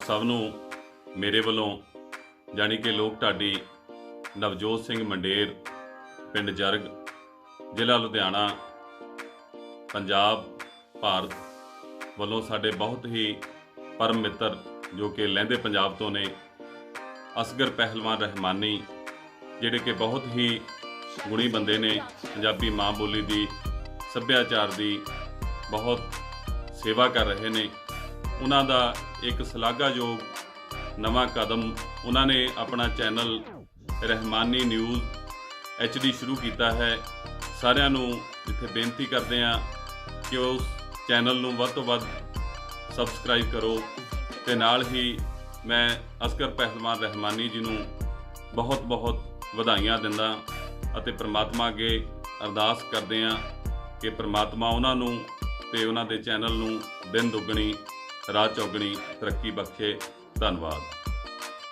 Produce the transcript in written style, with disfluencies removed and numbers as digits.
ਸਭ ਨੂੰ ਮੇਰੇ ਵੱਲੋਂ ਜਾਣੀ कि लोक ढाडी नवजोत सिंह मंडेर पिंड जरग ਜ਼ਿਲ੍ਹਾ ਲੁਧਿਆਣਾ पंजाब ਭਾਰਤ ਵੱਲੋਂ ਸਾਡੇ बहुत ही परम मित्र जो कि लਹਿੰਦੇ पंजाब तो ने असगर पहलवान रहमानी ਜਿਹੜੇ कि बहुत ही गुणी बंदे ने पंजाबी माँ बोली की सभ्याचार की बहुत सेवा कर रहे ने। उन्हां दा एक सलाघायोग नवा कदम उन्होंने अपना चैनल रहमानी न्यूज़ HD शुरू किया है। सारिਆਂ ਨੂੰ इत्थे बेनती करते हैं कि उस चैनल ਨੂੰ ਵੱਧ ਤੋਂ ਵੱਧ सबसक्राइब करो ਤੇ ਨਾਲ ही मैं असगर पहलवान रहमानी जी ਨੂੰ बहुत बहुत ਵਧਾਈਆਂ ਦਿੰਦਾ ਅਤੇ परमात्मा अगे अरदास करते हैं कि परमात्मा उन्होंने ਤੇ ਉਹਨਾਂ ਦੇ ਚੈਨਲ ਨੂੰ ਦਿਨ ਦੁੱਗਣੀ ਰਾਤ ਚੌਗਣੀ ਤਰੱਕੀ ਬਖਸ਼ੇ। ਧੰਨਵਾਦ।